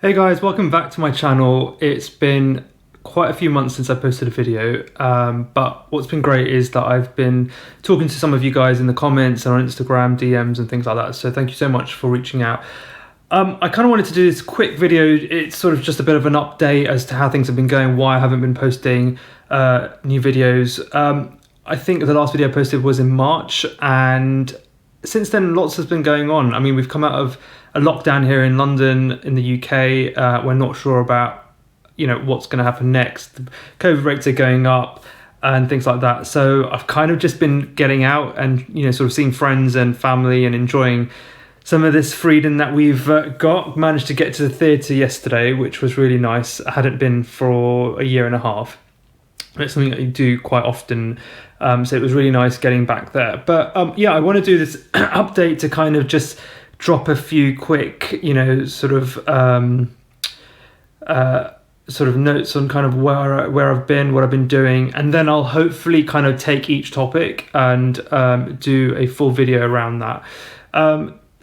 Hey guys, welcome back to my channel. It's been quite a few months since I posted a video, but what's been great is that I've been talking to some of you guys in the comments and on Instagram, DMs and things like that, so thank you so much for reaching out. I kind of wanted to do this quick video. It's sort of just a bit of an update as to how things have been going, why I haven't been posting new videos. I think the last video I posted was in March, and since then lots has been going on. I mean, we've come out of a lockdown here in London in the UK. We're not sure about what's going to happen next. The COVID rates are going up and things like that, so I've kind of just been getting out and sort of seeing friends and family and enjoying some of this freedom that we've got. Managed to get to the theatre yesterday, which was really nice. I hadn't been for a year and a half. It's something that you do quite often, so it was really nice getting back there. But I want to do this update to kind of just drop a few quick, sort of notes on kind of where I've been, what I've been doing, and then I'll hopefully kind of take each topic and do a full video around that.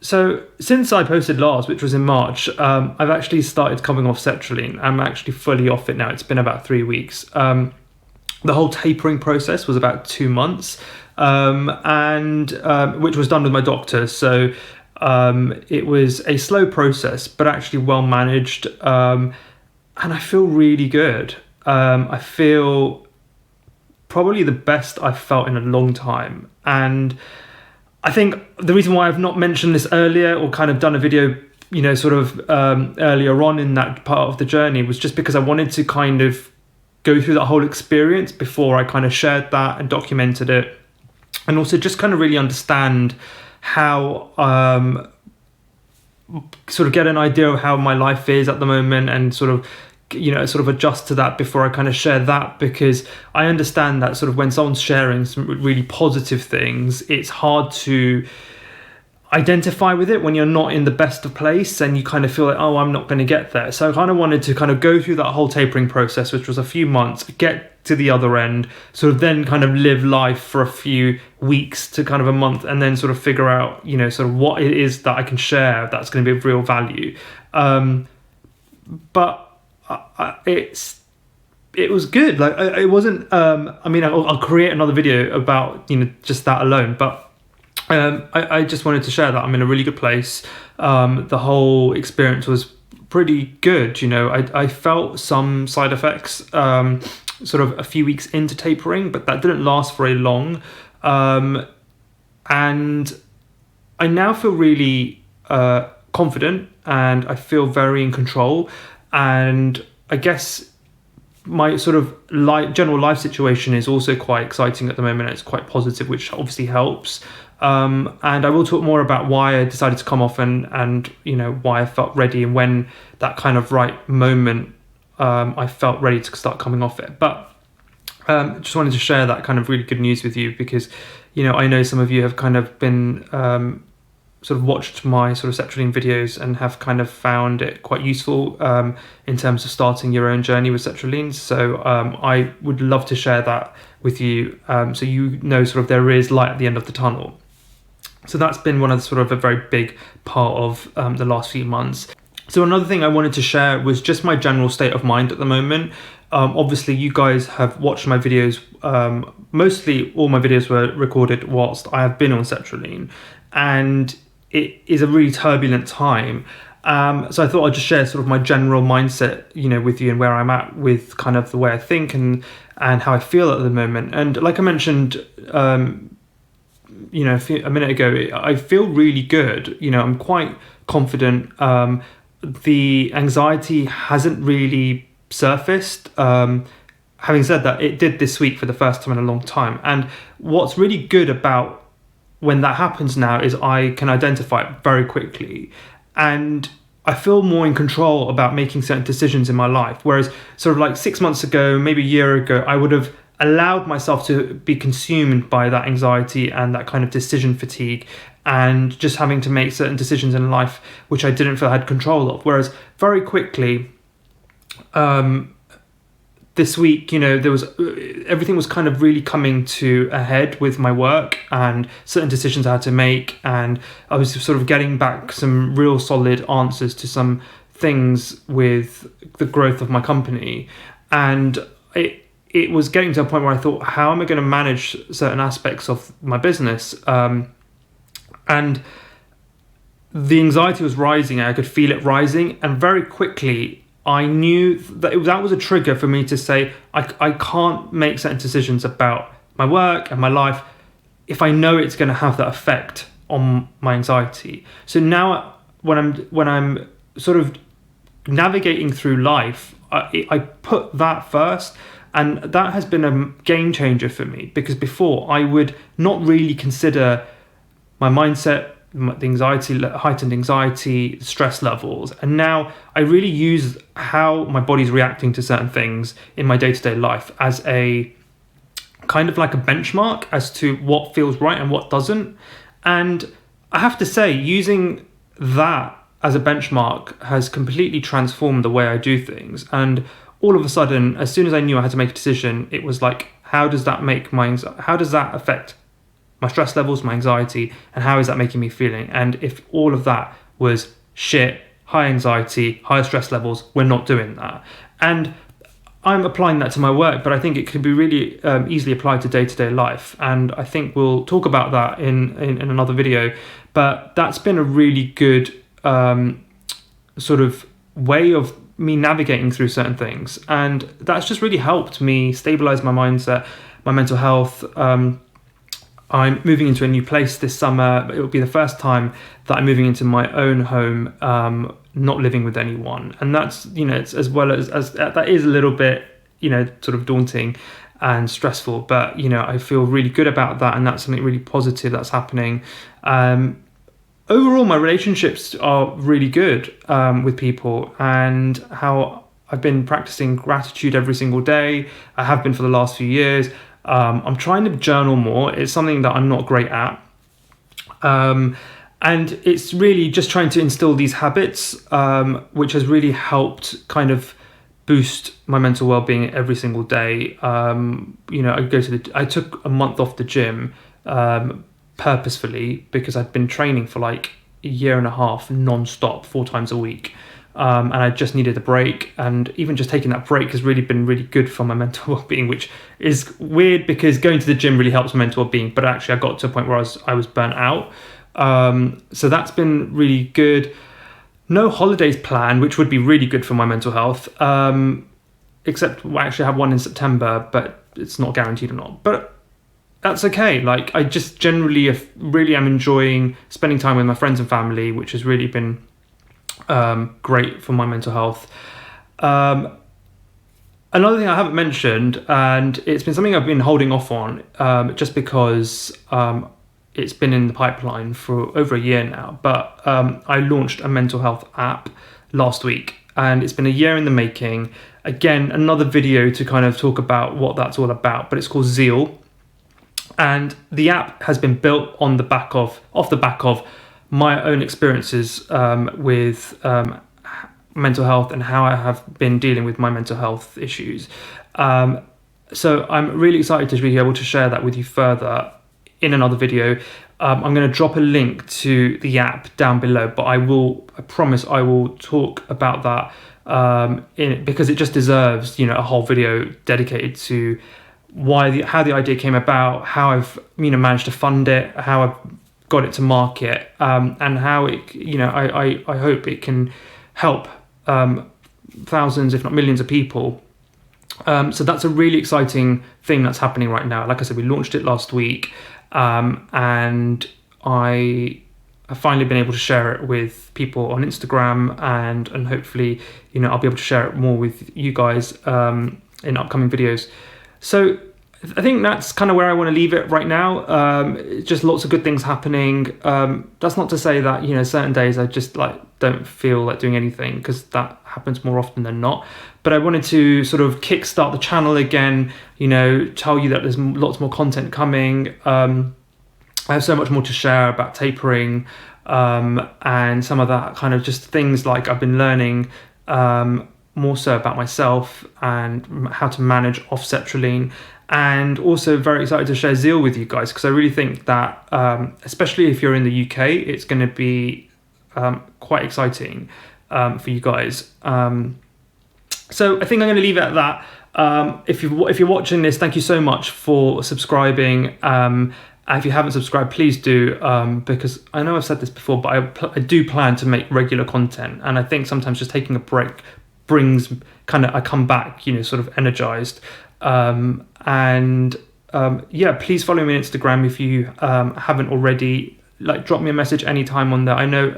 So since I posted last, which was in March, I've actually started coming off Sertraline. I'm actually fully off it now. It's been about 3 weeks. The whole tapering process was about 2 months, and which was done with my doctor. So it was a slow process, but actually well managed, and I feel really good. I feel probably the best I've felt in a long time, and I think the reason why I've not mentioned this earlier or kind of done a video, earlier on in that part of the journey was just because I wanted to kind of go through that whole experience before I kind of shared that and documented it, and also just kind of really understand how sort of get an idea of how my life is at the moment, and sort of adjust to that before I kind of share that, because I understand that sort of when someone's sharing some really positive things, it's hard to identify with it when you're not in the best of place and you kind of feel like, oh, I'm not going to get there. So I kind of wanted to kind of go through that whole tapering process, which was a few months, get to the other end, sort of then kind of live life for a few weeks to kind of a month, and then sort of figure out, sort of what it is that I can share that's going to be of real value. But it was good. Like it wasn't. I mean, I'll create another video about just that alone, but I just wanted to share that I'm in a really good place. The whole experience was pretty good. I felt some side effects sort of a few weeks into tapering, but that didn't last very long. And I now feel really confident, and I feel very in control. And I guess my sort of general life situation is also quite exciting at the moment. It's quite positive, which obviously helps. And I will talk more about why I decided to come off and why I felt ready, and when that kind of right moment I felt ready to start coming off it. But just wanted to share that kind of really good news with you, because I know some of you have kind of been sort of watched my sort of Sertraline videos and have kind of found it quite useful in terms of starting your own journey with Sertraline. So I would love to share that with you, so sort of there is light at the end of the tunnel. So that's been one of the sort of a very big part of the last few months. So another thing I wanted to share was just my general state of mind at the moment. Obviously you guys have watched my videos. Mostly all my videos were recorded whilst I have been on Sertraline, and it is a really turbulent time. So I thought I'd just share sort of my general mindset, with you, and where I'm at with kind of the way I think and how I feel at the moment. And like I mentioned, a minute ago, I feel really good. I'm quite confident. The anxiety hasn't really surfaced. Having said that, it did this week for the first time in a long time. And what's really good about when that happens now is I can identify it very quickly, and I feel more in control about making certain decisions in my life. Whereas sort of like 6 months ago, maybe a year ago, I would have allowed myself to be consumed by that anxiety and that kind of decision fatigue, and just having to make certain decisions in life which I didn't feel I had control of. Whereas very quickly, this week, there was everything was kind of really coming to a head with my work and certain decisions I had to make, and I was sort of getting back some real solid answers to some things with the growth of my company, and it was getting to a point where I thought, how am I going to manage certain aspects of my business? And the anxiety was rising. I could feel it rising, and very quickly I knew that that was a trigger for me to say, I can't make certain decisions about my work and my life if I know it's going to have that effect on my anxiety. So now when I'm sort of navigating through life, I put that first, and that has been a game changer for me, because before I would not really consider my mindset, the anxiety, heightened anxiety, stress levels, and now I really use how my body's reacting to certain things in my day-to-day life as a kind of like a benchmark as to what feels right and what doesn't. And I have to say, using that as a benchmark has completely transformed the way I do things. And all of a sudden, as soon as I knew I had to make a decision, it was like, how does that affect my stress levels, my anxiety, and how is that making me feeling? And if all of that was shit, high anxiety, high stress levels, we're not doing that. And I'm applying that to my work, but I think it can be really easily applied to day-to-day life. And I think we'll talk about that in another video. But that's been a really good sort of way of me navigating through certain things. And that's just really helped me stabilize my mindset, my mental health. I'm moving into a new place this summer. It will be the first time that I'm moving into my own home, not living with anyone. And that's, it's as well as that is a little bit, sort of daunting and stressful, but, I feel really good about that. And that's something really positive that's happening. Overall, my relationships are really good with people, and how I've been practicing gratitude every single day. I have been for the last few years. I'm trying to journal more. It's something that I'm not great at. And it's really just trying to instill these habits, which has really helped kind of boost my mental well-being every single day. I took a month off the gym purposefully, because I'd been training for like a year and a half non-stop, 4 times a week. And I just needed a break, and even just taking that break has really been really good for my mental well-being, which is weird because going to the gym really helps my mental well-being, but actually I got to a point where I was burnt out. So that's been really good. No holidays planned, which would be really good for my mental health, except I actually have one in September, but it's not guaranteed or not. But that's okay. Like, I just generally really am enjoying spending time with my friends and family, which has really been great for my mental health. Another thing I haven't mentioned, and it's been something I've been holding off on, just because it's been in the pipeline for over a year now, but I launched a mental health app last week, and it's been a year in the making. Again, another video to kind of talk about what that's all about, but it's called Zeal. And the app has been built off the back of my own experiences with mental health and how I have been dealing with my mental health issues. So I'm really excited to be able to share that with you further in another video. I'm going to drop a link to the app down below, but I promise I will talk about that because it just deserves, a whole video dedicated to how the idea came about, how I've managed to fund it, how I've got it to market, and how it I hope it can help thousands, if not millions, of people. So that's a really exciting thing that's happening right now. Like I said, we launched it last week, and I have finally been able to share it with people on Instagram, and hopefully I'll be able to share it more with you guys in upcoming videos. So I think that's kind of where I want to leave it right now. Just lots of good things happening. That's not to say that, certain days I just don't feel like doing anything, because that happens more often than not. But I wanted to sort of kickstart the channel again, tell you that there's lots more content coming. I have so much more to share about tapering, and some of that kind of just things like I've been learning more so about myself and how to manage off Sertraline. And also very excited to share Zeal with you guys, because I really think that, especially if you're in the UK, it's going to be quite exciting. for you guys. So I think I'm going to leave it at that. If you're watching this, thank you so much for subscribing. If you haven't subscribed, please do, because I know I've said this before, but I do plan to make regular content, and I think sometimes just taking a break brings I come back, sort of energized. Please follow me on Instagram if you haven't already. Drop me a message anytime on there. I know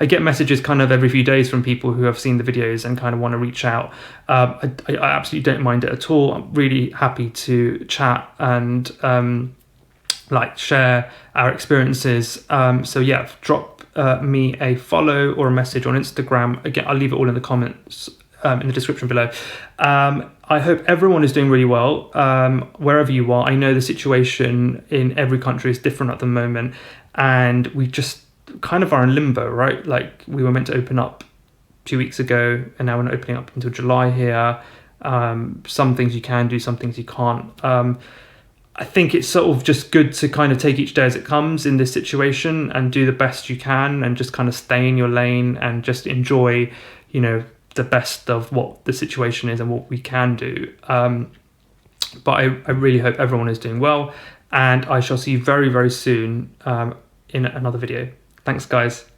I get messages every few days from people who have seen the videos and want to reach out. I absolutely don't mind it at all. I'm really happy to chat and share our experiences. Drop me a follow or a message on Instagram. Again, I'll leave it all in the comments, in the description below. I hope everyone is doing really well, wherever you are. I know the situation in every country is different at the moment, and we just are in limbo, right? We were meant to open up 2 weeks ago, and now we're not opening up until July here. Some things you can do, some things you can't. I think it's sort of just good to take each day as it comes in this situation and do the best you can, and just stay in your lane and just enjoy, the best of what the situation is and what we can do. But I really hope everyone is doing well, and I shall see you very, very soon in another video. Thanks, guys.